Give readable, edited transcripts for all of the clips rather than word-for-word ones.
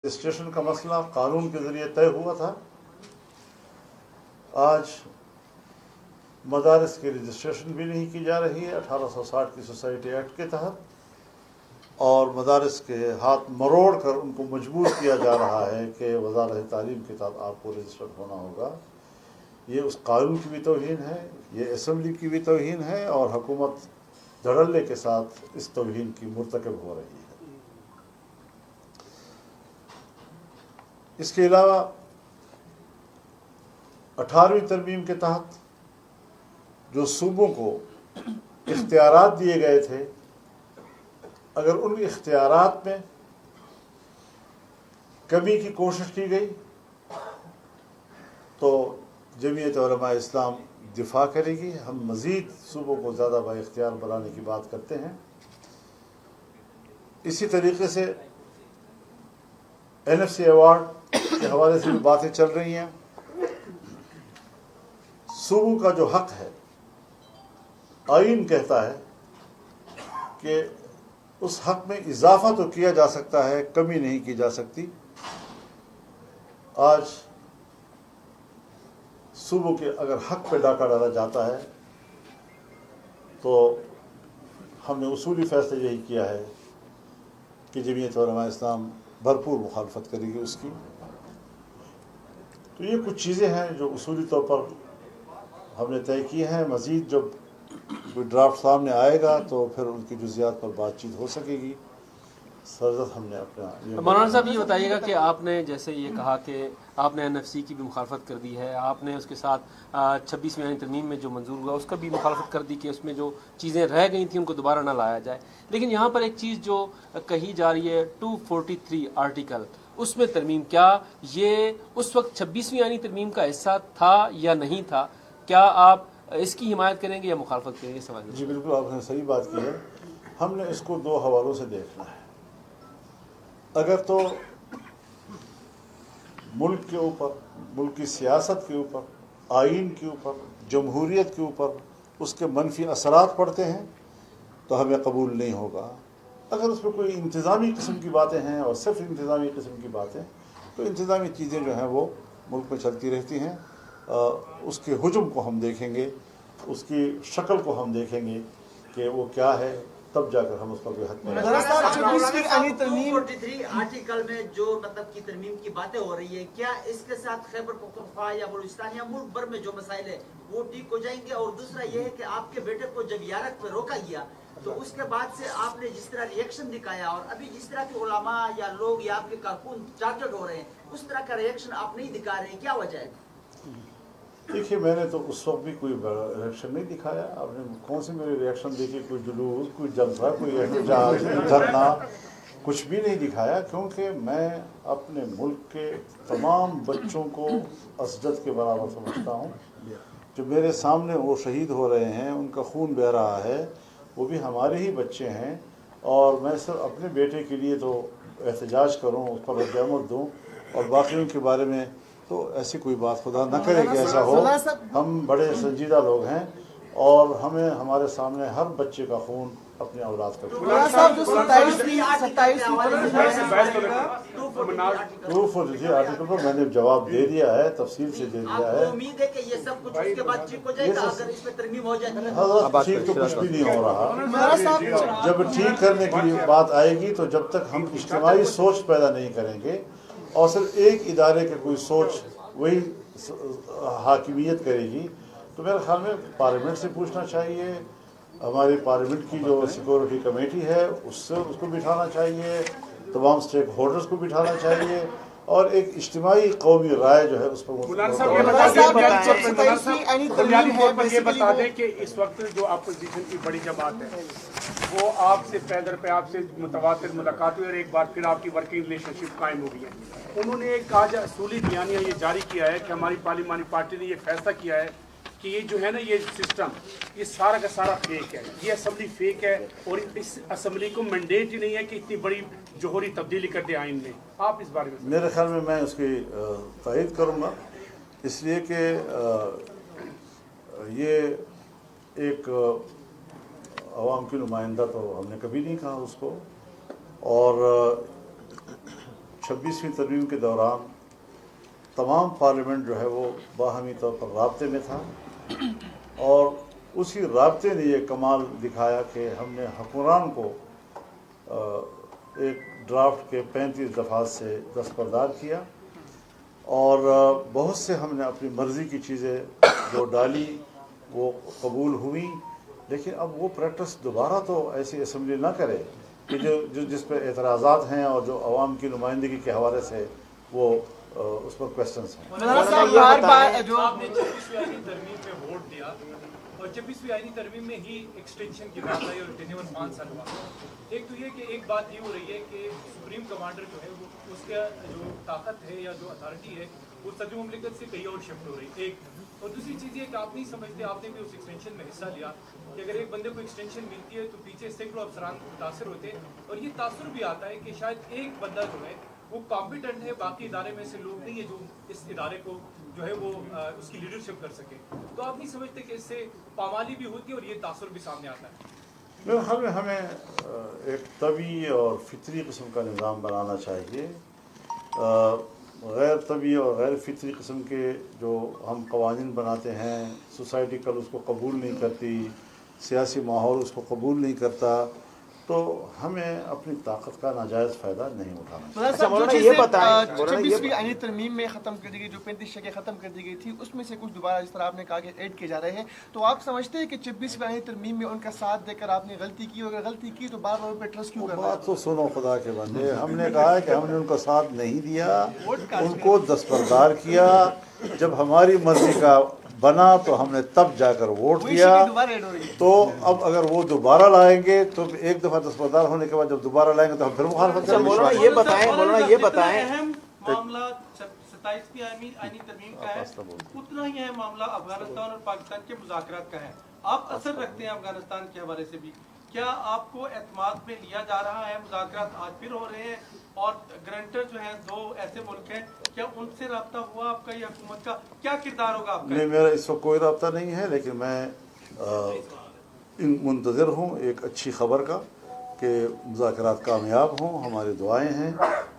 Registration का मसला कानून के ज़रिए तय हुआ था। आज मदारिस की रजिस्ट्रेशन भी नहीं की जा रही है 1860 की सोसाइटी एक्ट के तहत, और मदारिस के हाथ मरोड़ कर उनको मजबूर किया जा रहा है कि वज़ारत तालीम के तहत आपको रजिस्टर्ड होना होगा। ये उस कानून की भी तौहीन है, ये असम्बली की भी तौहीन है, और हुकूमत धड़ल्ले के साथ इस तौहीन की मुर्तकब हो रही है। इसके अलावा 18वीं तरमीम के तहत जो सूबों को इख्तियारात दिए गए थे, अगर उन इख्तियारात में कमी की कोशिश की गई तो जमीयत उलमा इस्लाम दिफा करेगी। हम मज़ीद सूबों को ज़्यादा बाइख्तियार बनाने की बात करते हैं। इसी तरीके से NFC अवार्ड के हवाले से भी बातें चल रही हैं। सूबों का जो हक है, आइन कहता है कि उस हक में इजाफा तो किया जा सकता है, कमी नहीं की जा सकती। आज सूबों के अगर हक पे डाका डाला जाता है तो हमने उसूली फैसला यही किया है कि जमीयत उलमा इस्लाम भरपूर मुखालफत करेगी उसकी। तो ये कुछ चीज़ें हैं जो उसूली तौर पर हमने तय की हैं। मज़ीद जब कोई ड्राफ्ट सामने आएगा तो फिर उनकी जुज़ियात पर बातचीत हो सकेगी। सरदस्त हमने अपना मौलाना साहब ये बताइएगा कि आपने जैसे ये कहा कि आपने NFC की भी मुखालफत कर दी है, आपने उसके साथ 26वीं आईनी तरमीम में जो मंजूर हुआ उसका भी मुखालफत कर दी कि उसमें जो चीज़ें रह गई थी उनको दोबारा ना लाया जाए। लेकिन यहाँ पर एक चीज़ जो कही जा रही है 243 आर्टिकल, उसमें तरमीम, क्या ये उस वक्त 26वीं आईनी तरमीम का हिस्सा था या नहीं था? क्या आप इसकी हिमायत करेंगे या मुखालफत करेंगे? सवाल जी बिल्कुल, आपने सही बात की है। हमने इसको दो हवालों से देखना है। अगर तो मुल्क के ऊपर, मुल्क की सियासत के ऊपर, आइन के ऊपर, जमहूरियत के ऊपर उसके मनफी असरात पड़ते हैं तो हमें कबूल नहीं होगा। अगर उसमें कोई इंतज़ामी किस्म की बातें हैं और सिर्फ इंतज़ामी किस्म की बातें, तो इंतज़ामी चीज़ें जो हैं वो मुल्क में चलती रहती हैं। उसके हुजूम को हम देखेंगे, उसकी शक्ल को हम देखेंगे कि वो क्या है, तब जाकर हम उसका कोई हक नहीं। 243 आर्टिकल में जो मतलब की तरमीम की बातें हो रही है, क्या इसके साथ खैबर पख्तूनख्वा या बलूचिस्तान या मुल्क भर में जो मसाइल है वो ठीक हो जाएंगे? और दूसरा ये है कि आपके बेटे को जब यारक पर रोका गया तो उसके बाद से आपने जिस तरह रिएक्शन दिखाया और अभी जिस तरह के उलमा या लोग या आपके कारकुन टारगेट हो रहे हैं, उस तरह का रिएक्शन आप नहीं दिखा रहे हैं, क्या वजह है? देखिए, मैंने तो उस वक्त भी कोई रिएक्शन नहीं दिखाया। आपने कौन सी मेरे रिएक्शन देखी? कोई जुलूस, कोई जलसा, कोई एहतजाज, धरना, कुछ भी नहीं दिखाया, क्योंकि मैं अपने मुल्क के तमाम बच्चों को असजद के बराबर समझता हूँ। जो मेरे सामने वो शहीद हो रहे हैं, उनका खून बह रहा है, वो भी हमारे ही बच्चे हैं, और मैं सिर्फ अपने बेटे के लिए तो एहतजाज करूँ, उस पर रद्द-ए-अमल दूँ, और बाकियों के बारे में तो ऐसी कोई बात खुदा न करे कि ऐसा हो। हम बड़े संजीदा लोग हैं और हमें हमारे सामने हर बच्चे का खून अपने औलाद का आर्टिकल पर मैंने जवाब दे दिया है, तफसील से दे दिया है। उम्मीद है कि ये सब कुछ उसके बाद ठीक हो जाएगा अगर इसमें तरमीम हो जाए? ठीक तो कुछ भी नहीं हो रहा। जब ठीक करने की बात आएगी तो जब तक हम इज्तिमाई सोच पैदा नहीं करेंगे और सिर्फ एक इदारे के कोई सोच वही हाकिमियत करेगी, तो मेरे ख्याल में पार्लियामेंट से पूछना चाहिए, हमारी पार्लियामेंट की जो सिक्योरिटी कमेटी है उससे उसको बिठाना चाहिए, तमाम स्टेक होल्डर्स को बिठाना चाहिए, और एक इज्तिमाई कौमी राय जो है उस पर ये बता दें कि इस वक्त जो अपोजिशन की बड़ी जमात है वो आपसे पैदर पे आपसे मुतवातिर मुलाकात हुई और एक बार फिर आपकी वर्किंग रिलेशनशिप कायम हो गई है। उन्होंने एक आज असूली बयानिया ये जारी किया है कि हमारी पार्लिमानी पार्टी ने ये फैसला किया है कि ये जो है ना, ये सिस्टम, ये सारा का सारा फेक है, ये असम्बली फेक है, और इस असम्बली को मैंडेट ही नहीं है कि इतनी बड़ी जोहरी तब्दीली कर दे आइन में। आप इस बारे में? मेरे ख्याल में मैं उसकी तायद करूँगा, इसलिए कि ये एक अवाम की नुमाइंदा तो हमने कभी नहीं कहा उसको, और 26वीं तरमीम के दौरान तमाम पार्लियामेंट जो है वो बाहमी तौर पर राब्ते में था और उसी राब्ते ने ये कमाल दिखाया कि हमने हुक्मरान को एक ड्राफ्ट के 35 दफ़ात से दस्तबरदार किया और बहुत से हमने अपनी मर्ज़ी की चीज़ें जो डाली वो कबूल हुई, लेकिन अब वो प्रैक्टिस दोबारा तो ऐसी असम्बली ना करे कि जो जिस पर एतराज़ात हैं और जो अवाम की नुमाइंदगी के हवाले से वो उस पर क्वेश्चंस हैं। जो आपने 26वीं आईनी तरमीम में वोट दिया और 26वीं आईनी तरमीम में ही एक्सटेंशन की बात आई और टेन्योर 5 साल हुआ। एक तो ये कि एक बात ये हो रही है कि सुप्रीम कमांडर जो है वो उसका जो ताकत है या जो अथॉरिटी है वो सदर मुमलिकत से कहीं और शिफ्ट हो रही है, एक। और दूसरी चीज़ ये कि आप नहीं समझते, आपने भी उस एक्सटेंशन में हिस्सा लिया कि अगर एक बंदे को एक्सटेंशन मिलती है तो पीछे सैकड़ों अफसरान मुतासर होते हैं और ये तासुर भी आता है कि शायद एक बंदा जो है वो कॉम्पिटेंट है, बाकी इदारे में से लोग नहीं है जो इस इदारे को जो है वो उसकी लीडरशिप कर सके। तो आप नहीं समझते कि इससे पामाली भी होती है और ये तासुर भी सामने आता है? हमें एक तबी और फितरी किस्म का निज़ाम बनाना चाहिए। गैर तबी और गैर फितरी किस्म के जो हम कवानीन बनाते हैं, सोसाइटी कल उसको कबूल नहीं करती, सियासी माहौल उसको कबूल नहीं करता, तो हमें अपनी ताकत का नाजायज़ फ़ायदा नहीं उठाना चाहिए। अच्छा मौलाना ये बताएं, 26वीं आईनी तरमीम में ख़त्म कर दी गई, जो 35 शक़ें ख़त्म कर दी गई थी, उसमें से कुछ दोबारा जिस तरह आपने कहा कि ऐड किए जा रहे हैं, तो आप समझते हैं कि 26वीं आईनी तरमीम में उनका साथ देकर आपने गलती की, अगर गलती की तो बार बार उन पर ट्रस्ट क्यों कर रहे हैं? बात तो सुनो खुदा के बंदे, हमने कहा है कि हमने उनका साथ नहीं दिया, उनको दस्तबरदार किया। जब हमारी मर्जी का बना तो हमने तब जाकर वोट दिया। तो अब अगर वो दोबारा लाएंगे तो एक दफ़ा दस्तबरदार होने के बाद जब दोबारा लाएंगे तो हम फिर मुखालफत करेंगे। मौलाना ये बताएं अहम मामला 27वीं आईनी तरमीम का है, उतना ही अहम मामला अफगानिस्तान और पाकिस्तान के मुज़ाकरात का है। आप असर रखते हैं अफगानिस्तान के हवाले से भी, क्या आपको एतमाद में लिया जा रहा है? मुज़ाकरात आज फिर हो रहे हैं और ग्रंटर जो हैं 2 ऐसे मुल्क हैं, क्या उनसे रब्ता हुआ आपका? ये हुकूमत का क्या किरदार होगा आपका? नहीं, मेरा इस वक्त कोई रब्ता नहीं है, लेकिन मैं मुंतज़िर हूँ एक अच्छी खबर का कि मुज़ाकरात कामयाब हों। हमारी दुआएं हैं,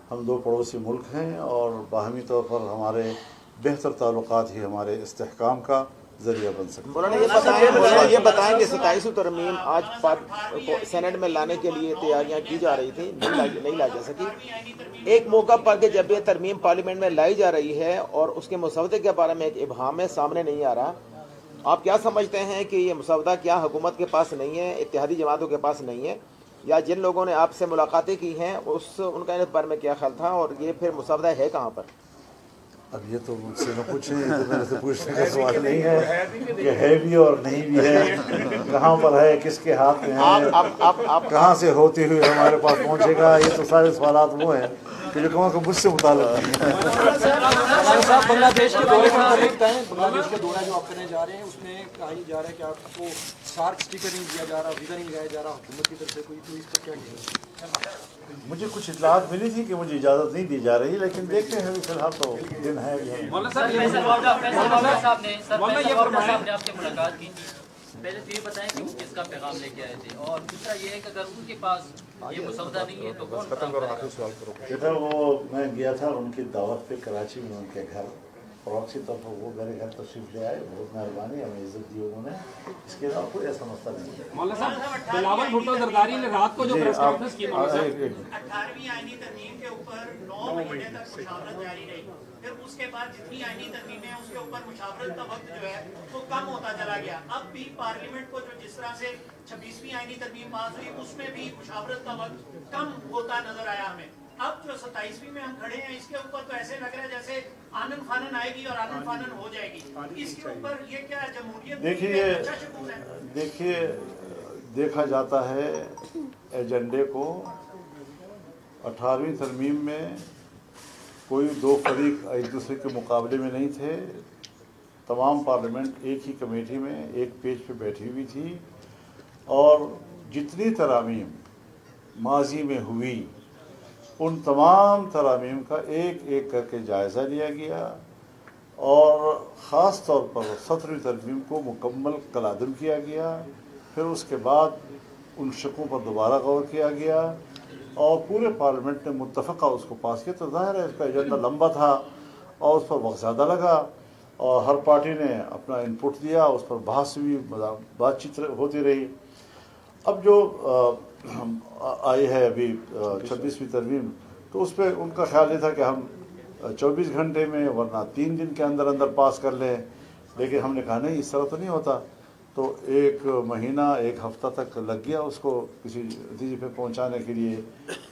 हम 2 पड़ोसी मुल्क हैं और बाहमी तौर पर हमारे बेहतर ताल्लुकात ही हमारे इस्तेहकाम का जरिया बन सकते हैं। मौलाना ये बताएं कि 27वीं तरमीम आज सेनेट में लाने के लिए तैयारियां की जा रही थी, नहीं लाई जा सकी। एक मौका पर कि जब ये तरमीम पार्लियामेंट में लाई जा रही है और उसके मसवदे के बारे में एक इबहाम है, सामने नहीं आ रहा, आप क्या समझते हैं कि ये मसवदा क्या हुकूमत के पास नहीं है, इत्तेहादी जमातों के पास नहीं है, या जिन लोगों ने आपसे मुलाकातें की हैं उनका इस बारे में क्या ख्याल था, और ये फिर मसवदा है कहाँ पर? अब ये तो मुझसे न पूछें, ये तो मेरे से पूछने का सवाल नहीं है कि है भी और नहीं भी है, कहाँ पर है, किसके हाथ में है, आप कहाँ से होती हुई हमारे पास पहुँचेगा, ये तो सारे सवालात वो हैं कि जो कहूँ कि मुझसे मुताल्लिक़ नहीं है। बांग्लादेश के दौरे का बांग्लादेश के दौरा जो आप करने जा रहे हैं उसमें कहा जा रहा है कि आपको सार्क स्टिकर नहीं दिया जा रहा, वीज़ा नहीं दिया जा रहा हुकूमत की तरफ से कोई, तो इस पर क्या कहेंगे? मुझे कुछ इतलात मिली थी कि मुझे इजाज़त नहीं दी जा रही, लेकिन देखते हैं अभी फिलहाल तो दिन है। आपसे मुलाकात की थी, पहले तो ये बताएं कि वो किसका पैगाम लेके आए थे, और दूसरा ये है कि अगर उनके पास ये मसवदा नहीं है तो कौन? देखा वो मैं गया था उनकी दावत पे कराची में, उनके घर प्रॉक्सी तौर पर वो मेरे घर तशरीफ ले आए, बहुत मेहरबानी, हमें इज्जत दी उन्होंने, इसके अलावा कोई ऐसा मसला नहीं है। मौलाना साहब, बिलावल भुट्टो जरदारी ने रात को जो प्रेस कॉन्फ्रेंस की, 18वीं आईनी तरमीम के ऊपर 9 महीने तक मुशावरत जारी रही, फिर उसके बाद जितनी आईनी तरमीमें हैं उसके ऊपर मुशावरत का वक्त जो है वो कम होता चला गया। अब भी पार्लियामेंट को जो जिस तरह से 26वीं आईनी तरमीम पास हुई उसमें भी मुशावरत का वक्त कम होता नजर आया हमें। अब जो 27वीं में हम खड़े हैं इसके ऊपर तो ऐसे लग रहा है जैसे आनन फानन आएगी और आनन फानन हो जाएगी। इसके ऊपर ये क्या जमहूरियत? देखिए देखा जाता है एजेंडे को। 18वीं तरमीम में कोई 2 फरीक एक दूसरे के मुकाबले में नहीं थे, तमाम पार्लियामेंट एक ही कमेटी में एक पेज पे बैठी हुई थी और जितनी तरामीम माजी में हुई उन तमाम तरामीम का एक एक करके जायज़ा लिया गया और ख़ास तौर पर 17वीं तरमीम को मुकम्मल कलादम किया गया। फिर उसके बाद उन शकों पर दोबारा गौर किया गया اور پورے پارلیمنٹ نے متفقہ اس کو پاس کیا. تو ظاہر ہے اس کا ایجنڈا لمبا تھا اور اس پر وقت زیادہ لگا اور ہر پارٹی نے اپنا انپٹ دیا, اس پر بحث ہوئی, بات چیت ہوتی رہی. اب جو آئی ہے ابھی 26ویں ترمیم, تو اس پہ ان کا خیال یہ تھا کہ ہم 24 گھنٹے میں ورنہ 3 دن کے اندر اندر پاس کر لیں, لیکن ہم نے کہا نہیں اس طرح تو نہیں ہوتا. تو 1 مہینہ 1 ہفتہ تک لگ گیا اس کو کسی نتیجے پہ پہنچانے کے لیے.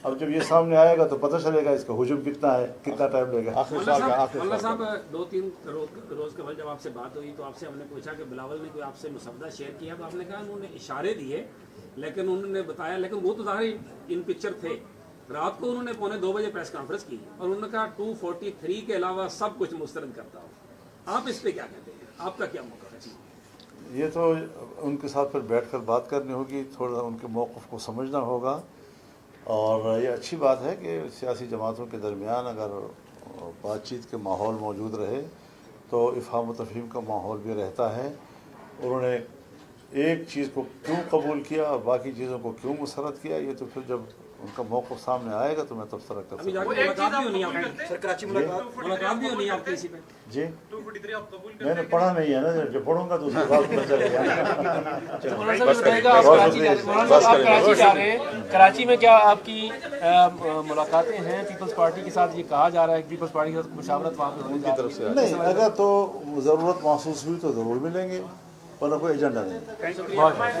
اب جب یہ سامنے آئے گا تو پتہ چلے گا اس کا حجم کتنا ہے, کتنا ٹائم لے گا. مولانا صاحب 2-3 روز قبل جب آپ سے بات ہوئی تو آپ سے ہم نے پوچھا کہ بلاول نے کوئی آپ سے مسودہ شیئر کیا, تو آپ نے کہا انہوں نے اشارے دیے لیکن انہوں نے بتایا, لیکن وہ تو ظاہر ان پکچر تھے. رات کو انہوں نے 1:45 بجے پریس کانفرنس کی اور انہوں نے کہا 243 کے علاوہ سب کچھ مسترد کرتا ہوں. آپ اس پہ کیا کہتے ہیں, آپ کا کیا موقع ہے؟ یہ تو ان کے ساتھ پھر بیٹھ کر بات کرنی ہوگی, تھوڑا ان کے موقف کو سمجھنا ہوگا. اور یہ اچھی بات ہے کہ سیاسی جماعتوں کے درمیان اگر بات چیت کے ماحول موجود رہے تو افہام و تفہیم کا ماحول بھی رہتا ہے. انہوں نے ایک چیز کو کیوں قبول کیا اور باقی چیزوں کو کیوں مسرد کیا, یہ تو پھر جب ان کا موقف سامنے آئے گا تو میں تبصرہ کر سکتا ہوں. جی میں نے پڑھا نہیں ہے نا, جو پڑھوں گا تو اس کے بعد پتہ چلے گا. کراچی میں کیا آپ کی ملاقاتیں ہیں پیپلز پارٹی کے ساتھ؟ یہ کہا جا رہا ہے کہ پیپلز پارٹی کے ساتھ مشاورت وہاں پہ ان کی طرف سے نہیں, اگر تو ضرورت محسوس ہوئی تو ضرور ملیں گے, ورنہ کوئی ایجنڈا نہیں.